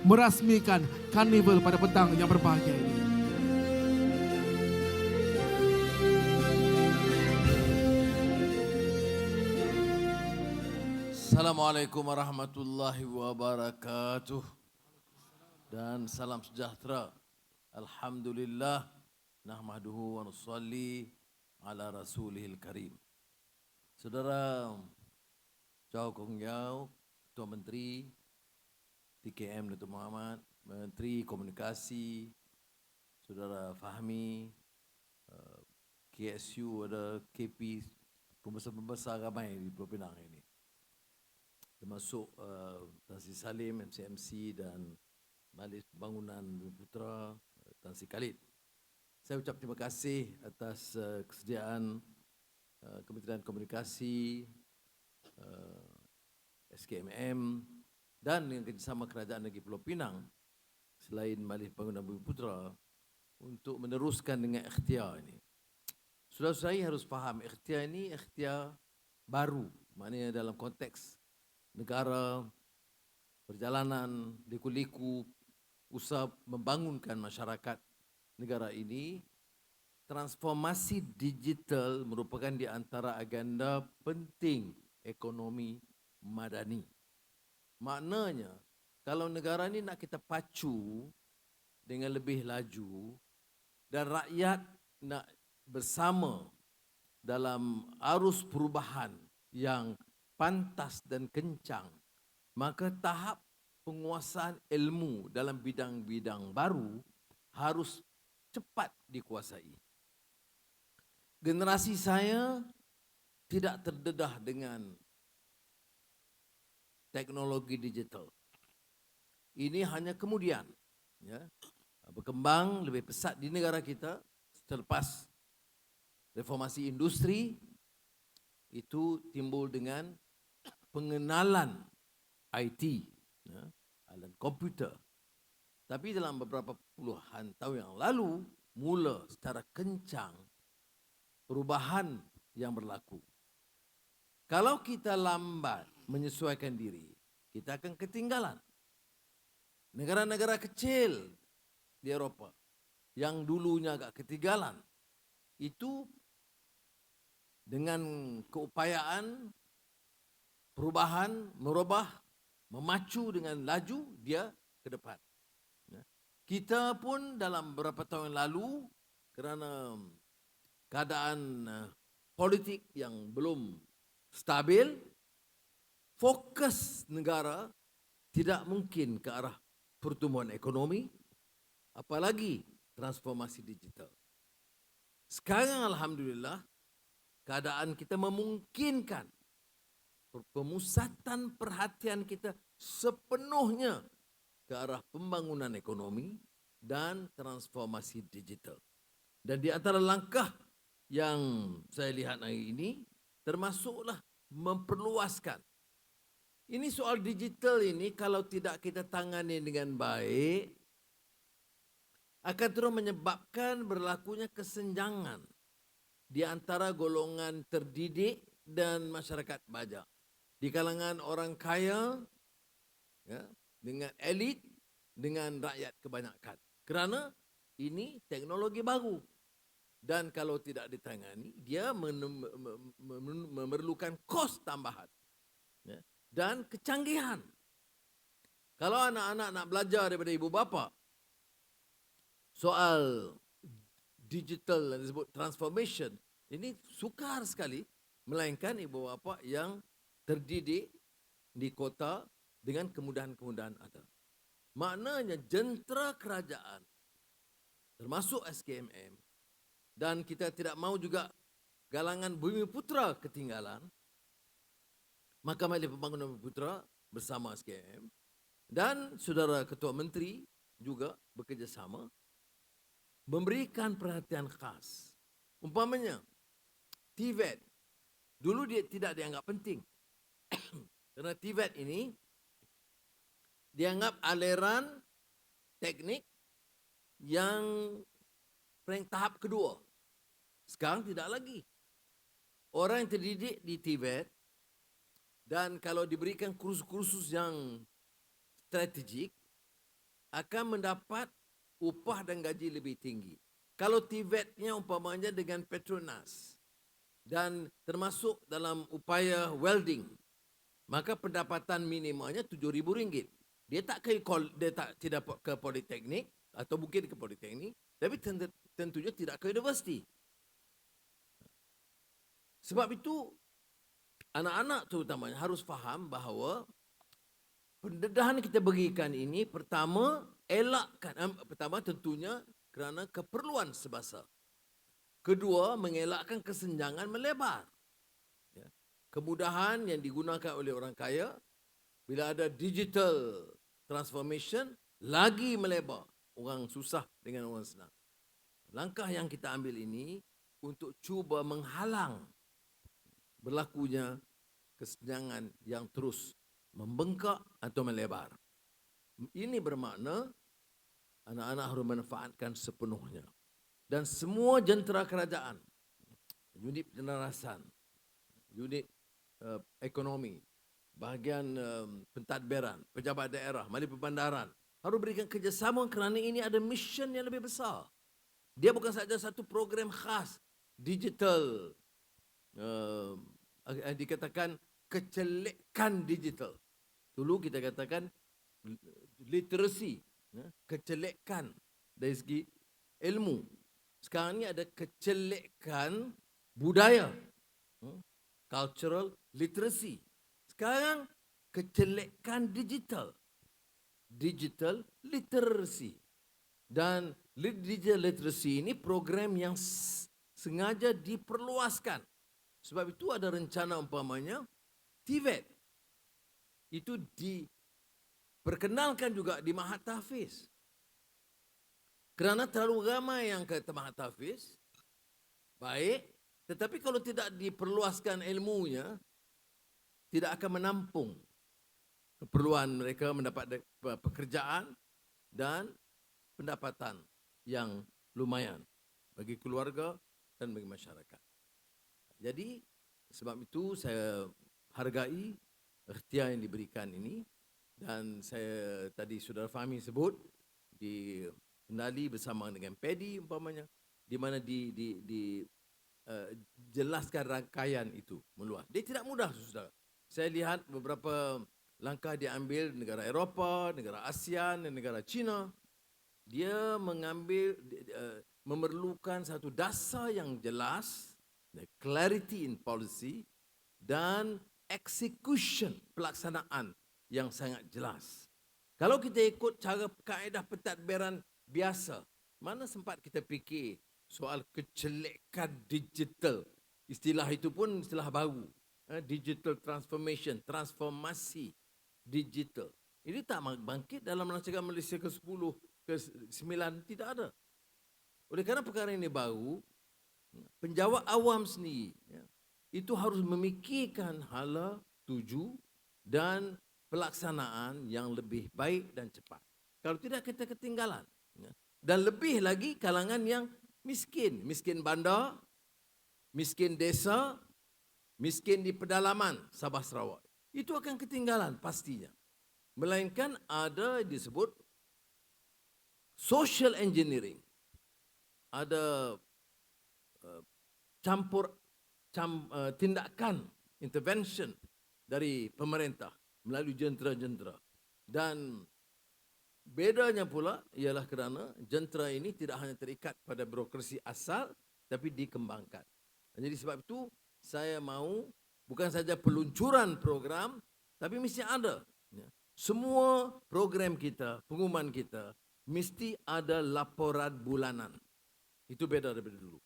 merasmikan karnival pada petang yang berbahagia ini. Assalamualaikum warahmatullahi wabarakatuh dan salam sejahtera. Alhamdulillah nahmaduhu wa nusalli ala rasulihil karim. Saudara Chow Kong Yao, Ketua Menteri TKM Datuk Muhammad, Menteri Komunikasi, Saudara Fahmi, KSU ada KP, pembesar-pembesar ramai di Pulau Pinang ini. Termasuk Tan Sri Salim, MCMC dan Majlis Pembangunan Bumi Putra, Tan Sri Khalid. Saya ucap terima kasih atas kesediaan Kementerian Komunikasi, SKMM dan dengan kerjasama Kerajaan Negeri Pulau Pinang selain Majlis Pembangunan Bumi Putra untuk meneruskan dengan ikhtiar ini. Saudara-saudari harus faham ikhtiar ini ikhtiar baru, maknanya dalam konteks negara, perjalanan, liku-liku, usaha membangunkan masyarakat negara ini, transformasi digital merupakan di antara agenda penting ekonomi madani. Maknanya, kalau negara ini nak kita pacu dengan lebih laju dan rakyat nak bersama dalam arus perubahan yang pantas dan kencang, maka tahap penguasaan ilmu dalam bidang-bidang baru harus cepat dikuasai. Generasi saya tidak terdedah dengan teknologi digital. Ini hanya kemudian berkembang lebih pesat di negara kita selepas reformasi industri, itu timbul dengan pengenalan IT, alat komputer. Tapi dalam beberapa puluhan tahun yang lalu, mula secara kencang perubahan yang berlaku. Kalau kita lambat menyesuaikan diri, kita akan ketinggalan. Negara-negara kecil di Eropah yang dulunya agak ketinggalan, itu dengan keupayaan perubahan, merubah, memacu dengan laju dia ke depan. Kita pun dalam beberapa tahun lalu kerana keadaan politik yang belum stabil, fokus negara tidak mungkin ke arah pertumbuhan ekonomi, apalagi transformasi digital. Sekarang alhamdulillah keadaan kita memungkinkan pemusatan perhatian kita sepenuhnya ke arah pembangunan ekonomi dan transformasi digital. Dan di antara langkah yang saya lihat hari ini termasuklah memperluaskan. Ini soal digital ini kalau tidak kita tangani dengan baik akan terus menyebabkan berlakunya kesenjangan di antara golongan terdidik dan masyarakat bajak. Di kalangan orang kaya, dengan elit, dengan rakyat kebanyakan. Kerana ini teknologi baru. Dan kalau tidak ditangani, dia memerlukan kos tambahan. Dan kecanggihan. Kalau anak-anak nak belajar daripada ibu bapa, soal digital yang disebut transformation, ini sukar sekali. Melainkan ibu bapa yang terdidik di kota dengan kemudahan-kemudahan ada. Maknanya jentera kerajaan termasuk SKMM dan kita tidak mahu juga galangan Bumi Putra ketinggalan. Maka Majlis Pembangunan Bumi Putra bersama SKMM dan Saudara Ketua Menteri juga bekerjasama memberikan perhatian khas. Umpamanya TVET dulu dia tidak dianggap penting. Kerana TVET ini dianggap aliran teknik yang tahap kedua. Sekarang tidak lagi. Orang yang terdidik di TVET dan kalau diberikan kursus-kursus yang strategik, akan mendapat upah dan gaji lebih tinggi. Kalau TVET-nya umpamanya dengan Petronas dan termasuk dalam upaya welding, maka pendapatan minimalnya RM7,000. Dia tidak ke politeknik atau mungkin ke politeknik, tapi tentunya tidak ke universiti. Sebab itu anak-anak terutamanya harus faham bahawa pendedahan kita berikan ini pertama tentunya kerana keperluan sebasa. Kedua, mengelakkan kesenjangan melebar. Ya. Kemudahan yang digunakan oleh orang kaya, bila ada digital transformation, lagi melebar. Orang susah dengan orang senang. Langkah yang kita ambil ini untuk cuba menghalang berlakunya kesenjangan yang terus membengkak atau melebar. Ini bermakna anak-anak harus memanfaatkan sepenuhnya. Dan semua jentera kerajaan, unit penerasan, unit ekonomi, bahagian pentadbiran, pejabat daerah, malih perbandaran, harus berikan kerjasama kerana ini ada mission yang lebih besar. Dia bukan saja satu program khas, digital, dikatakan kecelekan digital. Dulu kita katakan literasi, kecelekan dari segi ilmu. Sekarang ni ada kecelekan budaya, cultural literacy. Sekarang kecelekan digital, digital literacy. Dan digital literacy ini program yang sengaja diperluaskan. Sebab itu ada rencana umpamanya TVET. Itu diperkenalkan juga di Mahat Tahfiz. Kerana terlalu ramai yang ke Mahat Tahfiz, baik, tetapi kalau tidak diperluaskan ilmunya, tidak akan menampung keperluan mereka mendapat pekerjaan dan pendapatan yang lumayan bagi keluarga dan bagi masyarakat. Jadi, sebab itu saya hargai ikhtiar yang diberikan ini, dan saya tadi Saudara Fahmi sebut di Kendali bersama dengan Paddy umpamanya, di mana jelaskan rangkaian itu meluas. Dia tidak mudah, saudara. Saya lihat beberapa langkah diambil negara Eropah, negara ASEAN dan negara China. Dia memerlukan satu dasar yang jelas, clarity in policy, dan execution, pelaksanaan yang sangat jelas. Kalau kita ikut cara kaedah pentadbiran biasa, mana sempat kita fikir soal kecelekan digital. Istilah itu pun istilah baru. Digital transformation, transformasi digital. Ini tak bangkit dalam rancangan Malaysia ke-10, ke-9, tidak ada. Oleh kerana perkara ini baru, penjawat awam sendiri itu harus memikirkan hala, tuju dan pelaksanaan yang lebih baik dan cepat. Kalau tidak, kita ketinggalan. Dan lebih lagi kalangan yang miskin. Miskin bandar, miskin desa, miskin di pedalaman Sabah Sarawak. Itu akan ketinggalan pastinya. Melainkan ada disebut social engineering. Ada tindakan, intervention dari pemerintah melalui jentera-jentera. Dan bedanya pula ialah kerana jentera ini tidak hanya terikat pada birokrasi asal, tapi dikembangkan. Jadi sebab itu saya mahu bukan saja peluncuran program, tapi mesti ada. Semua program kita, pengumuman kita, mesti ada laporan bulanan. Itu beda daripada dulu.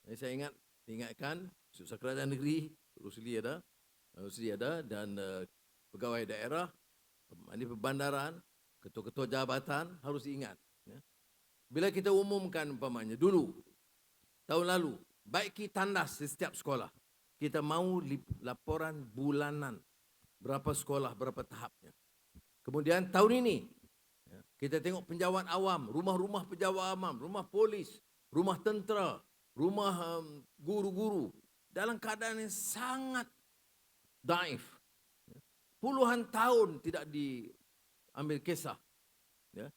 Jadi saya ingatkan, Susah Kerajaan Negeri, Rusli ada, dan pegawai daerah, ahli perbandaran, ketua-ketua jabatan harus ingat. Bila kita umumkan umpamanya dulu, tahun lalu, baiki tandas di setiap sekolah. Kita mahu laporan bulanan. Berapa sekolah, berapa tahapnya. Kemudian tahun ini, kita tengok penjawat awam, rumah-rumah penjawat awam, rumah polis, rumah tentera, rumah guru-guru. Dalam keadaan yang sangat daif. Puluhan tahun tidak diambil kisah. Ya.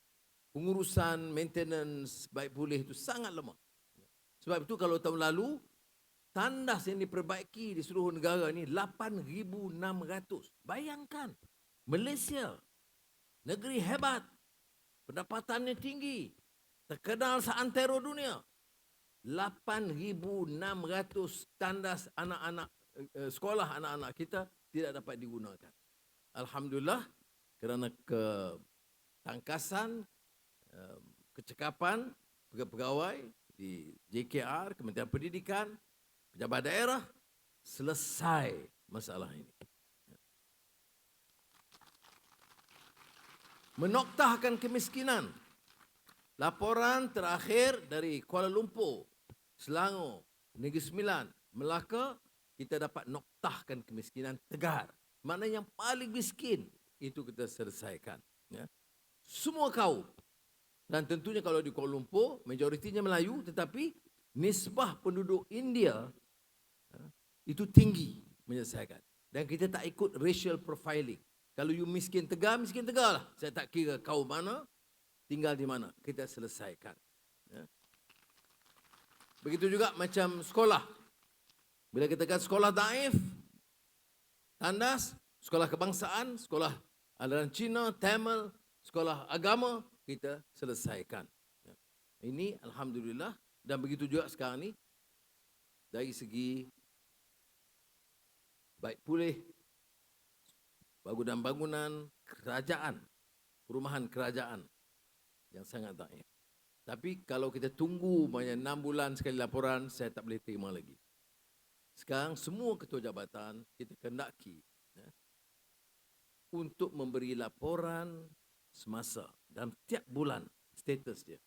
Pengurusan maintenance baik pulih itu sangat lemah. Sebab itu kalau tahun lalu tandas yang diperbaiki di seluruh negara ini 8,600. Bayangkan, Malaysia, negeri hebat, pendapatannya tinggi, terkenal seantero dunia. 8,600 tandas anak-anak sekolah anak-anak kita tidak dapat digunakan. Alhamdulillah, kerana ketangkasan, kecekapan pegawai di JKR, Kementerian Pendidikan, pejabat daerah, selesai masalah ini. Menoktahkan kemiskinan. Laporan terakhir dari Kuala Lumpur, Selangor, Negeri Sembilan, Melaka, kita dapat noktahkan kemiskinan Tegar. Mana yang paling miskin, itu kita selesaikan. Ya. Semua kaum. Dan tentunya kalau di Kuala Lumpur, majoritinya Melayu, tetapi nisbah penduduk India itu tinggi menyelesaikan. Dan kita tak ikut racial profiling. Kalau you miskin Tegar lah. Saya tak kira kaum mana, tinggal di mana, kita selesaikan. Ya. Begitu juga macam sekolah. Bila kita kata sekolah daif, tandas, sekolah kebangsaan, sekolah aliran Cina, Tamil, sekolah agama, kita selesaikan. Ya. Ini Alhamdulillah. Dan begitu juga sekarang ni, dari segi baik pulih, bangunan-bangunan kerajaan, perumahan kerajaan yang sangat daif. Tapi kalau kita tunggu banyak 6 bulan sekali laporan, saya tak boleh terima lagi. Sekarang semua ketua jabatan kita kendaki untuk memberi laporan semasa dalam tiap bulan status dia.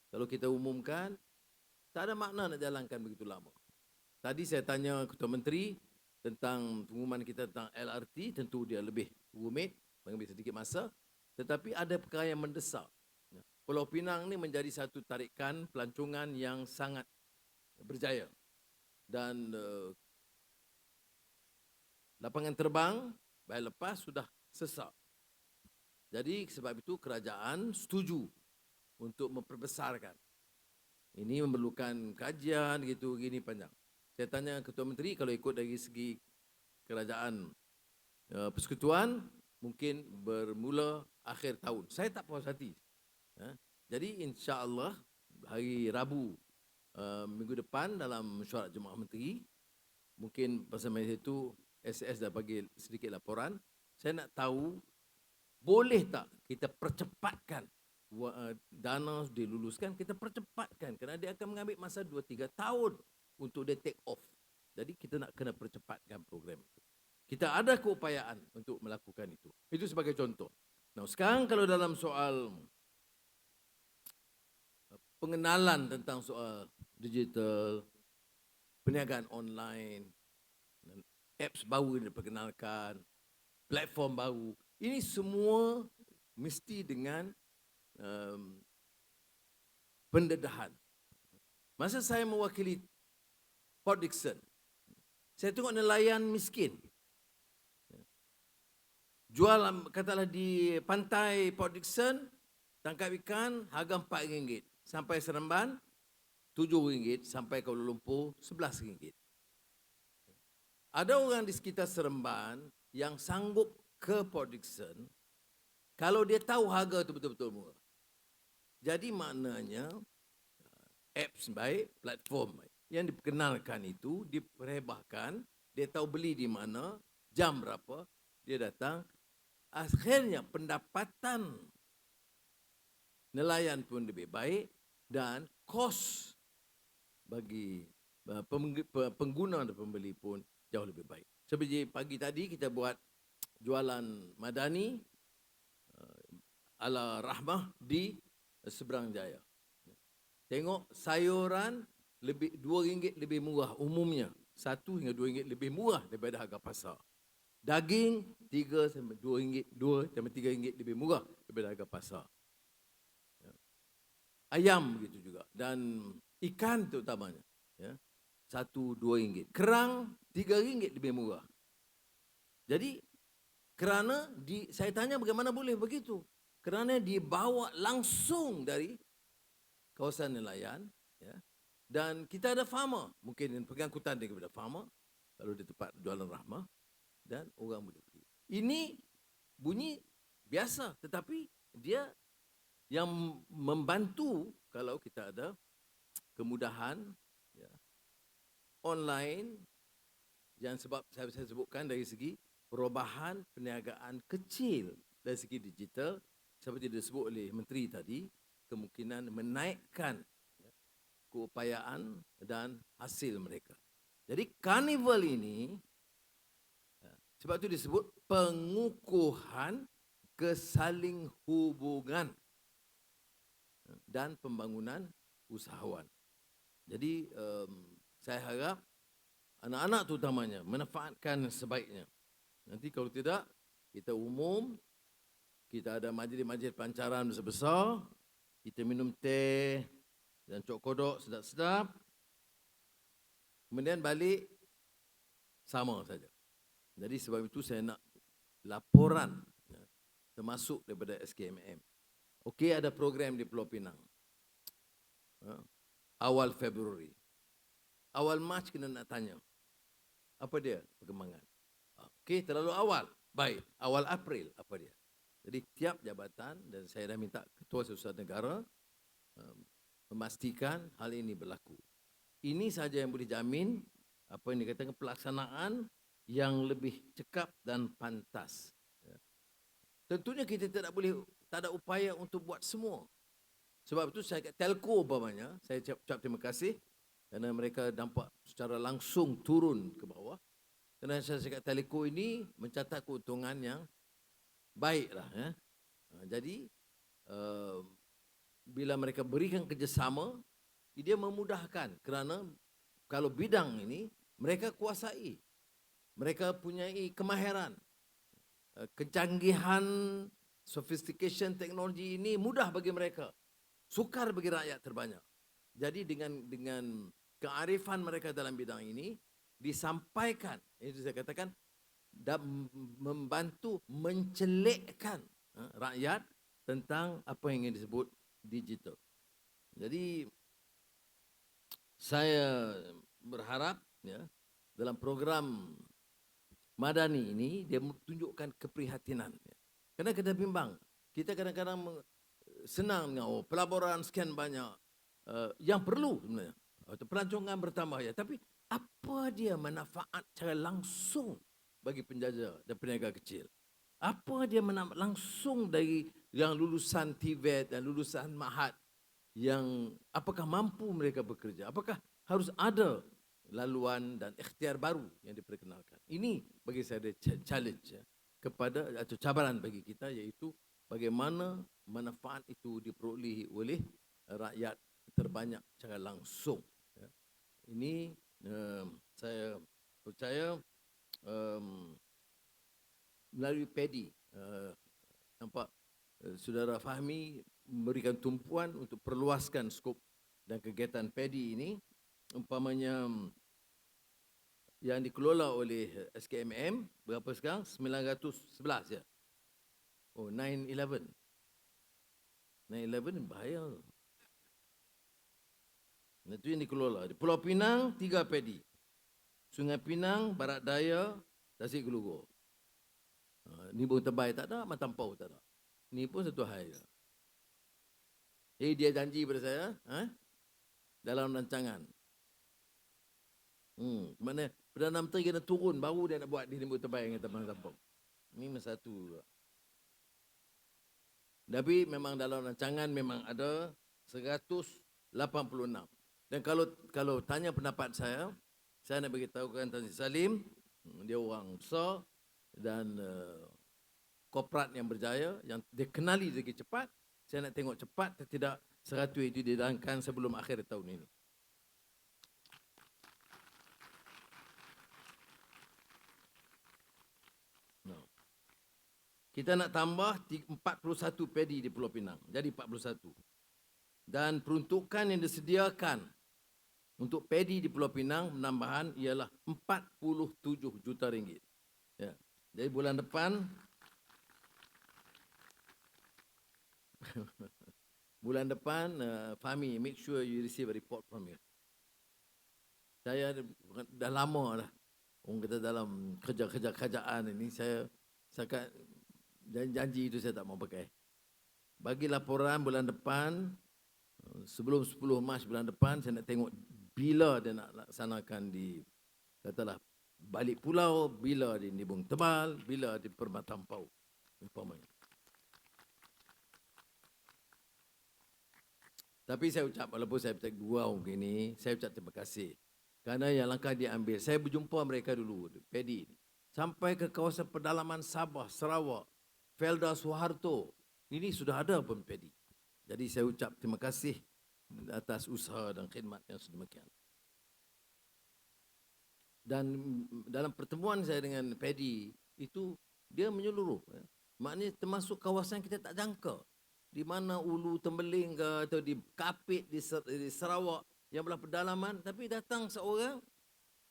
Kalau kita umumkan, tak ada makna nak jalankan begitu lama. Tadi saya tanya Ketua Menteri tentang pengumuman kita tentang LRT, tentu dia lebih rumit, mengambil sedikit masa, tetapi ada perkara yang mendesak. Pulau Pinang ni menjadi satu tarikan pelancongan yang sangat berjaya. Dan lapangan terbang baik lepas sudah sesak. Jadi sebab itu kerajaan setuju untuk memperbesarkan. Ini memerlukan kajian gitu gini panjang. Saya tanya Ketua Menteri, kalau ikut dari segi kerajaan persekutuan mungkin bermula akhir tahun. Saya tak puas hati. Jadi insya-Allah hari Rabu minggu depan dalam mesyuarat Jemaah Menteri, mungkin pasal itu SS dah bagi sedikit laporan. Saya nak tahu, boleh tak kita percepatkan dana diluluskan, kita percepatkan kerana dia akan mengambil masa 2-3 tahun untuk dia take off. Jadi kita nak kena percepatkan program itu. Kita ada keupayaan untuk melakukan itu. Itu sebagai contoh. Nah, sekarang kalau dalam soal pengenalan tentang soal digital, perniagaan online, apps baru yang diperkenalkan, platform baru, ini semua mesti dengan pendedahan. Masa saya mewakili Port Dickson, saya tengok nelayan miskin. Jual katalah di pantai Port Dickson, tangkap ikan harga RM4. Sampai Seremban RM7, sampai Kuala Lumpur RM11. Ada orang di sekitar Seremban yang sanggup ke Port Dickson kalau dia tahu harga itu betul-betul murah. Jadi maknanya apps baik, platform baik. Yang diperkenalkan itu diperhebahkan, dia tahu beli di mana, jam berapa, dia datang. Akhirnya pendapatan nelayan pun lebih baik dan kos bagi pengguna dan pembeli pun jauh lebih baik. Seperti pagi tadi kita buat jualan madani ala Rahmah di Seberang Jaya. Tengok sayuran lebih RM2 lebih murah umumnya. RM1 hingga RM2 lebih murah daripada harga pasar. Daging RM3 sampai RM2, RM2 sampai RM3 lebih murah daripada harga pasar. Ayam begitu juga, dan ikan terutamanya, ya, RM1-2. Kerang RM3 lebih murah. Jadi kerana saya tanya bagaimana boleh begitu? kerana dibawa langsung dari kawasan nelayan, ya. Dan kita ada farmer, mungkin pengangkutan dia kepada farmer, kalau di tempat jualan rahmah, dan orang boleh pergi. Ini bunyi biasa, tetapi dia yang membantu kalau kita ada kemudahan, ya, online, yang sebab saya sebutkan dari segi perubahan perniagaan kecil dari segi digital, seperti disebut oleh Menteri tadi, kemungkinan menaikkan, ya, keupayaan dan hasil mereka. Jadi karnival ini, ya, sebab itu disebut pengukuhan kesaling hubungan dan pembangunan usahawan. Jadi saya harap anak-anak terutamanya manfaatkan sebaiknya. Nanti kalau tidak, kita umum, kita ada majlis-majlis pancaran besar-besar, kita minum teh dan cok kodok sedap-sedap, kemudian balik sama saja. Jadi sebab itu saya nak laporan, ya, termasuk daripada SKMM. Okey, ada program di Pulau Pinang. Awal Februari. Awal Mac kena nak tanya. Apa dia perkembangan? Okey, terlalu awal. Baik, awal April apa dia? Jadi tiap jabatan, dan saya dah minta Ketua Setiausaha Negara memastikan hal ini berlaku. Ini saja yang boleh jamin apa yang dikatakan pelaksanaan yang lebih cekap dan pantas. Tentunya kita tak ada upaya untuk buat semua. Sebab itu saya kat telco umpamanya, saya ucap terima kasih kerana mereka nampak secara langsung turun ke bawah. Kerana saya cakap telco ini mencatat keuntungan yang baiklah, ya. Jadi bila mereka berikan kerjasama, dia memudahkan kerana kalau bidang ini mereka kuasai. Mereka punyai kemahiran. Kecanggihan, sophistication teknologi ini mudah bagi mereka. Sukar bagi rakyat terbanyak. Jadi dengan kearifan mereka dalam bidang ini disampaikan, itu saya katakan, dan membantu mencelikkan rakyat tentang apa yang ingin disebut digital. Jadi saya berharap, ya, dalam program Madani ini dia menunjukkan keprihatinan. Kerana kita bimbang, kita kadang-kadang senang dengan pelaburan sekian banyak, yang perlu sebenarnya, pelancongan bertambah, ya, tapi apa dia manfaat secara langsung bagi penjajah dan peniaga kecil? Apa dia manfaat langsung dari yang lulusan TVET dan lulusan Mahat, yang apakah mampu mereka bekerja? Apakah harus ada laluan dan ikhtiar baru yang diperkenalkan? Ini bagi saya challenge, ya, kepada atau cabaran bagi kita, iaitu bagaimana manfaat itu diperolehi oleh rakyat terbanyak secara langsung. Ya. Ini saya percaya melalui PEDI, nampak Saudara Fahmi memberikan tumpuan untuk perluaskan skop dan kegiatan PEDI ini, umpamanya yang dikelola oleh SKMM, berapa sekarang? 911, ya. Oh, 911. 911 bahaya. Itu yang dikelola. Di Pulau Pinang, 3 PEDI. Sungai Pinang, Barat Daya, Tasik Gelugor. Nibung Tebai tak ada, Matampau tak ada. Ini pun satu hal. Jadi dia janji pada saya, dalam rancangan. Mana Perdana Menteri kena turun, baru dia nak buat di Nibung Tebai dengan Matampau. Ini satu. Tapi memang dalam rancangan memang ada 186. Dan kalau tanya pendapat saya nak beritahukan Tan Sri Salim, dia orang besar dan korporat yang berjaya, yang dikenali lagi cepat. Saya nak tengok cepat atau tidak 100 itu dijalankan sebelum akhir tahun ini. Kita nak tambah 41 PEDI di Pulau Pinang. Jadi 41. Dan peruntukan yang disediakan untuk PEDI di Pulau Pinang penambahan ialah 47 juta ringgit. Ya. Jadi bulan depan Bulan depan, Fahmi, make sure you receive a report from you. Saya dah lama dah. Orang kata dalam kerja-kerja kerajaan ini, saya akan janji itu saya tak mau pakai. Bagi laporan bulan depan, sebelum 10 Mac bulan depan, saya nak tengok bila dia nak laksanakan di, katalah, balik pulau, bila di Nibung Tebal, bila di Permatang Pau. Umpamanya. Tapi saya ucap, walaupun saya petik gurau begini, saya ucap terima kasih. Kerana yang langkah dia ambil, saya berjumpa mereka dulu, PEDI. Sampai ke kawasan pedalaman Sabah, Sarawak, Felda Suharto. Ini sudah ada pun PEDI. Jadi saya ucap terima kasih atas usaha dan khidmat yang sedemikian. Dan dalam pertemuan saya dengan PEDI, itu dia menyeluruh. Maknanya termasuk kawasan kita tak jangka. Di mana Ulu Tembeling ke, atau di Kapit, di Sarawak, yang belah pedalaman, tapi datang seorang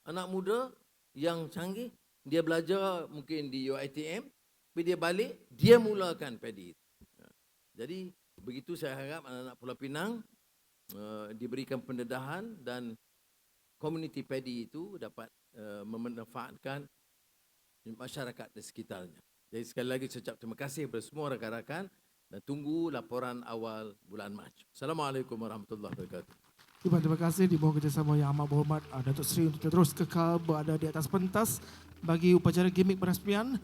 anak muda yang canggih, dia belajar mungkin di UiTM, tapi dia balik, dia mulakan PEDI. Jadi begitu saya harap anak-anak Pulau Pinang diberikan pendedahan dan komuniti PEDI itu dapat memanfaatkan masyarakat di sekitarnya. Jadi sekali lagi saya ucap terima kasih kepada semua rakan-rakan dan tunggu laporan awal bulan Mac. Assalamualaikum warahmatullahi wabarakatuh. Terima kasih, dimohon kerjasama yang amat berhormat Datuk Seri untuk terus kekal berada di atas pentas bagi upacara gimmick perasmian.